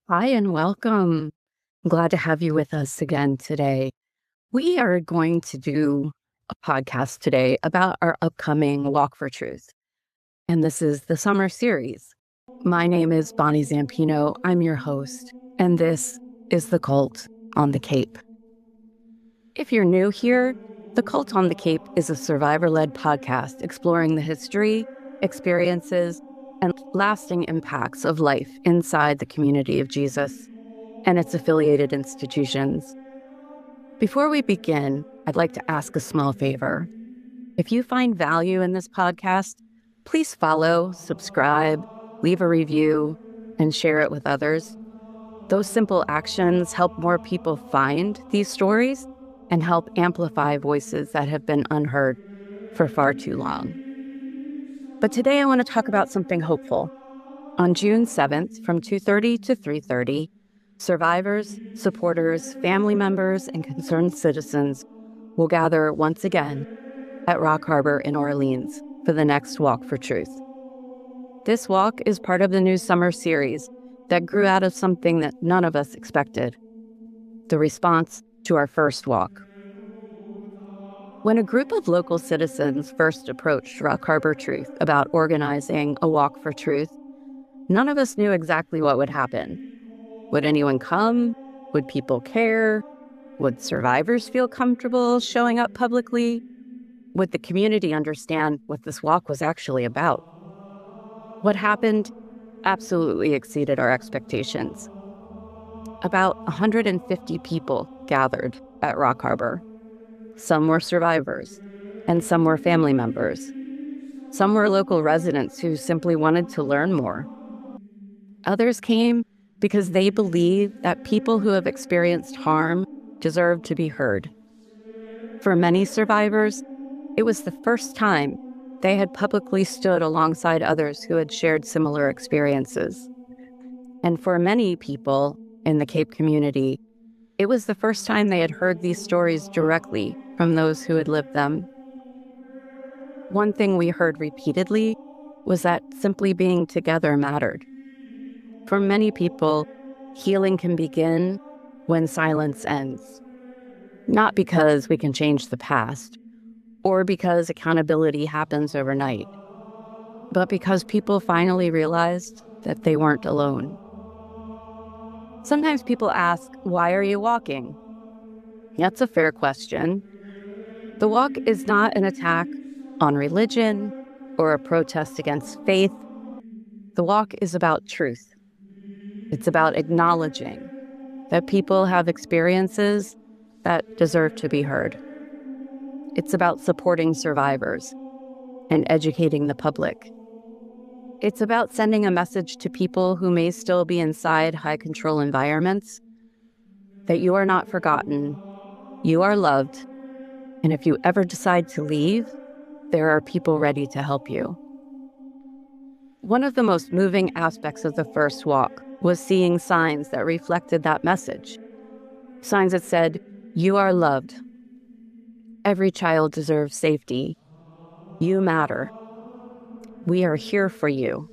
Hi and welcome. I'm glad to have you with us again today. We are going to do a podcast today about our upcoming Walk for Truth. And this is the summer series. My name is Bonnie Zampino. I'm your host, and this is The Cult on the Cape. If you're new here, The Cult on the Cape is a survivor-led podcast exploring the history, experiences, and lasting impacts of life inside the community of Jesus and its affiliated institutions. Before we begin, I'd like to ask a small favor. If you find value in this podcast, please follow, subscribe, leave a review, and share it with others. Those simple actions help more people find these stories and help amplify voices that have been unheard for far too long. But today I want to talk about something hopeful. On June 7th, from 2:30 to 3:30, survivors, supporters, family members, and concerned citizens will gather once again at Rock Harbor in Orleans for the next Walk for Truth. This walk is part of the new summer series that grew out of something that none of us expected: the response to our first walk. When a group of local citizens first approached Rock Harbor Truth about organizing a Walk for Truth, none of us knew exactly what would happen. Would anyone come? Would people care? Would survivors feel comfortable showing up publicly? Would the community understand what this walk was actually about? What happened absolutely exceeded our expectations. About 150 people gathered at Rock Harbor. Some were survivors, and some were family members. Some were local residents who simply wanted to learn more. Others came because they believe that people who have experienced harm deserve to be heard. For many survivors, it was the first time they had publicly stood alongside others who had shared similar experiences. And for many people in the Cape community, it was the first time they had heard these stories directly from those who had lived them. One thing we heard repeatedly was that simply being together mattered. For many people, healing can begin when silence ends. Not because we can change the past, or because accountability happens overnight, but because people finally realized that they weren't alone. Sometimes people ask, why are you walking? That's a fair question. The walk is not an attack on religion or a protest against faith. The walk is about truth. It's about acknowledging that people have experiences that deserve to be heard. It's about supporting survivors and educating the public. It's about sending a message to people who may still be inside high-control environments that you are not forgotten, you are loved, and if you ever decide to leave, there are people ready to help you. One of the most moving aspects of the first walk was seeing signs that reflected that message. Signs that said, you are loved. Every child deserves safety. You matter. We are here for you.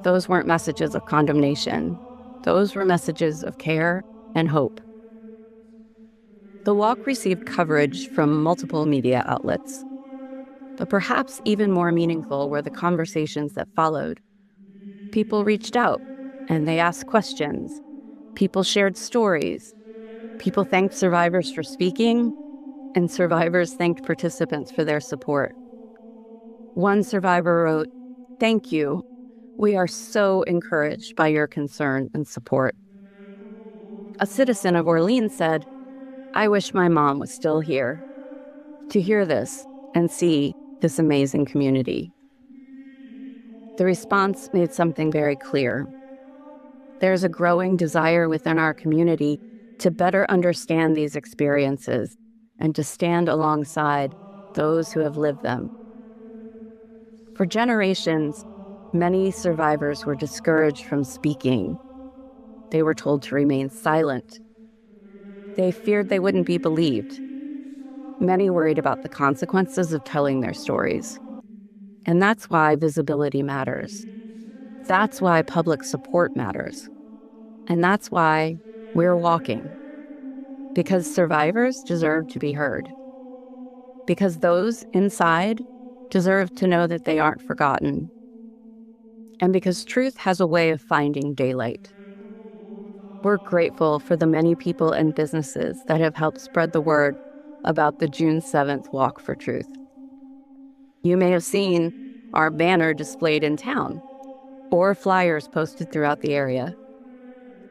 Those weren't messages of condemnation. Those were messages of care and hope. The walk received coverage from multiple media outlets, but perhaps even more meaningful were the conversations that followed. People reached out and they asked questions. People shared stories. People thanked survivors for speaking, and survivors thanked participants for their support. One survivor wrote, "Thank you. We are so encouraged by your concern and support." A citizen of Orleans said, "I wish my mom was still here to hear this and see this amazing community." The response made something very clear. There's a growing desire within our community to better understand these experiences and to stand alongside those who have lived them. For generations, many survivors were discouraged from speaking. They were told to remain silent. They feared they wouldn't be believed. Many worried about the consequences of telling their stories. And that's why visibility matters. That's why public support matters. And that's why we're walking, because survivors deserve to be heard, because those inside deserve to know that they aren't forgotten, and because truth has a way of finding daylight. We're grateful for the many people and businesses that have helped spread the word about the June 7th Walk for Truth. You may have seen our banner displayed in town or flyers posted throughout the area.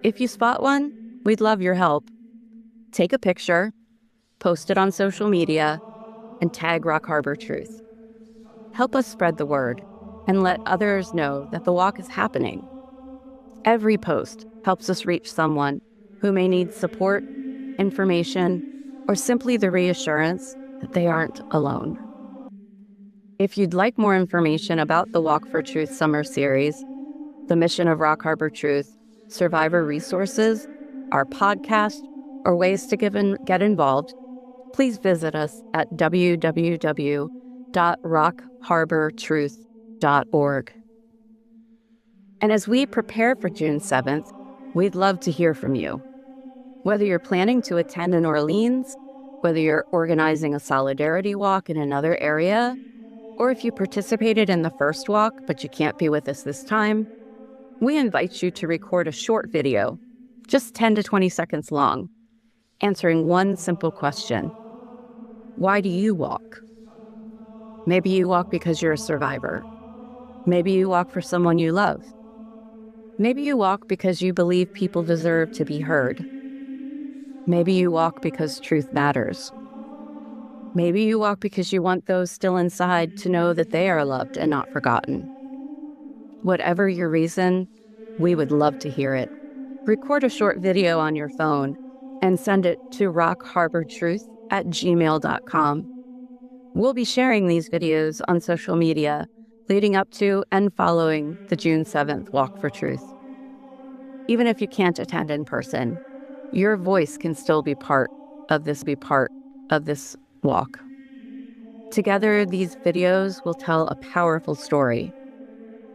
If you spot one, we'd love your help. Take a picture, post it on social media, and tag Rock Harbor Truth. Help us spread the word and let others know that the walk is happening. Every post helps us reach someone who may need support, information, or simply the reassurance that they aren't alone. If you'd like more information about the Walk for Truth Summer Series, the mission of Rock Harbor Truth, survivor resources, our podcast, or ways to get involved, please visit us at www.rockharbortruth.org. And as we prepare for June 7th, we'd love to hear from you. Whether you're planning to attend in Orleans, whether you're organizing a solidarity walk in another area, or if you participated in the first walk but you can't be with us this time, we invite you to record a short video, just 10 to 20 seconds long, answering one simple question. Why do you walk? Maybe you walk because you're a survivor. Maybe you walk for someone you love. Maybe you walk because you believe people deserve to be heard. Maybe you walk because truth matters. Maybe you walk because you want those still inside to know that they are loved and not forgotten. Whatever your reason, we would love to hear it. Record a short video on your phone and send it to rockharbortruth@gmail.com. We'll be sharing these videos on social media leading up to and following the June 7th Walk for Truth. Even if you can't attend in person, your voice can still be part of this walk. Together, these videos will tell a powerful story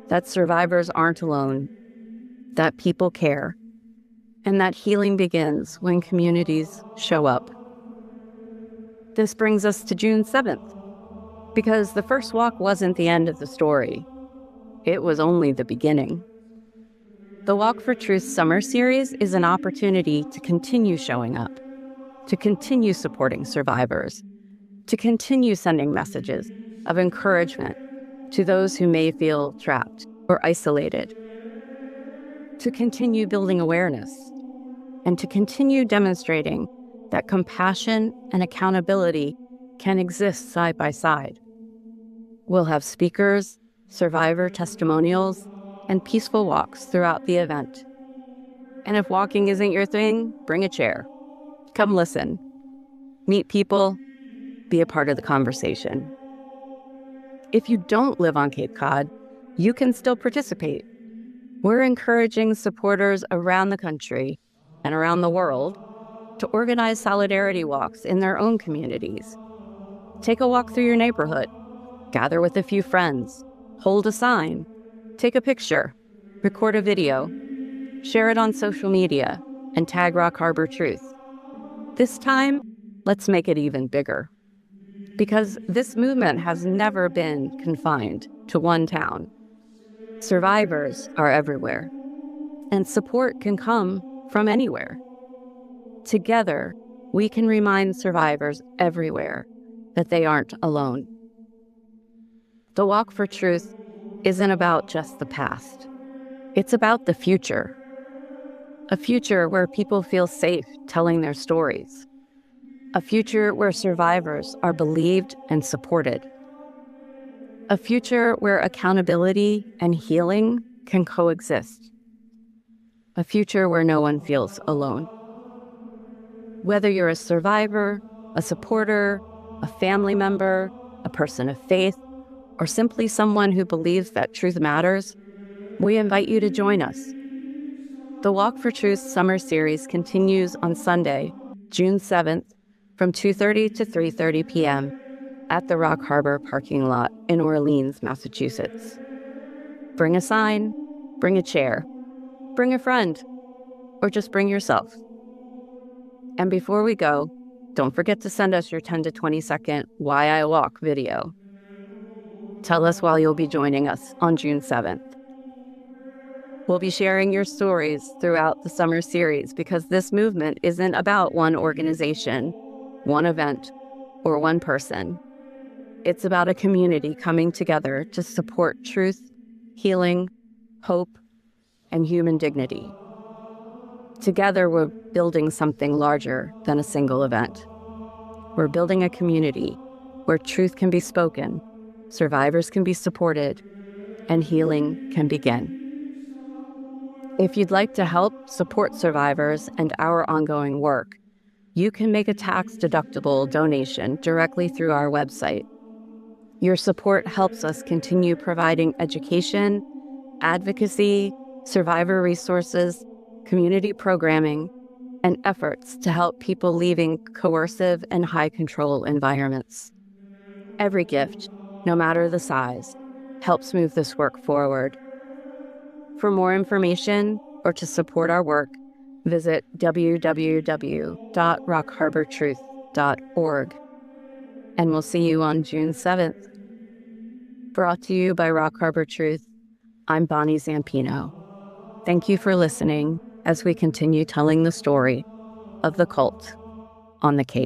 that survivors aren't alone, that people care, and that healing begins when communities show up. This brings us to June 7th, because the first walk wasn't the end of the story. It was only the beginning. The Walk for Truth Summer Series is an opportunity to continue showing up, to continue supporting survivors, to continue sending messages of encouragement to those who may feel trapped or isolated, to continue building awareness, and to continue demonstrating that compassion and accountability can exist side by side. We'll have speakers, survivor testimonials, and peaceful walks throughout the event. And if walking isn't your thing, bring a chair. Come listen, meet people, be a part of the conversation. If you don't live on Cape Cod, you can still participate. We're encouraging supporters around the country and around the world to organize solidarity walks in their own communities. Take a walk through your neighborhood, gather with a few friends, hold a sign, take a picture, record a video, share it on social media, and tag Rock Harbor Truth. This time, let's make it even bigger. Because this movement has never been confined to one town. Survivors are everywhere, and support can come from anywhere. Together, we can remind survivors everywhere that they aren't alone. The Walk for Truth isn't about just the past. It's about the future. A future where people feel safe telling their stories. A future where survivors are believed and supported. A future where accountability and healing can coexist. A future where no one feels alone. Whether you're a survivor, a supporter, a family member, a person of faith, or simply someone who believes that truth matters, we invite you to join us. The Walk for Truth Summer Series continues on Sunday, June 7th, from 2:30 to 3:30 p.m. at the Rock Harbor parking lot in Orleans, Massachusetts. Bring a sign, bring a chair, bring a friend. or just bring yourself. And before we go, don't forget to send us your 10 to 20-second Why I Walk video. Tell us why you'll be joining us on June 7th. We'll be sharing your stories throughout the summer series because this movement isn't about one organization, one event, or one person. It's about a community coming together to support truth, healing, hope, and human dignity. Together, we're building something larger than a single event. We're building a community where truth can be spoken, survivors can be supported, and healing can begin. If you'd like to help support survivors and our ongoing work, you can make a tax-deductible donation directly through our website. Your support helps us continue providing education, advocacy, survivor resources, community programming, and efforts to help people leaving coercive and high-control environments. Every gift, no matter the size, helps move this work forward. For more information or to support our work, visit www.rockharbortruth.org. And we'll see you on June 7th. Brought to you by Rock Harbor Truth, I'm Bonnie Zampino. Thank you for listening as we continue telling the story of the cult on the Cape.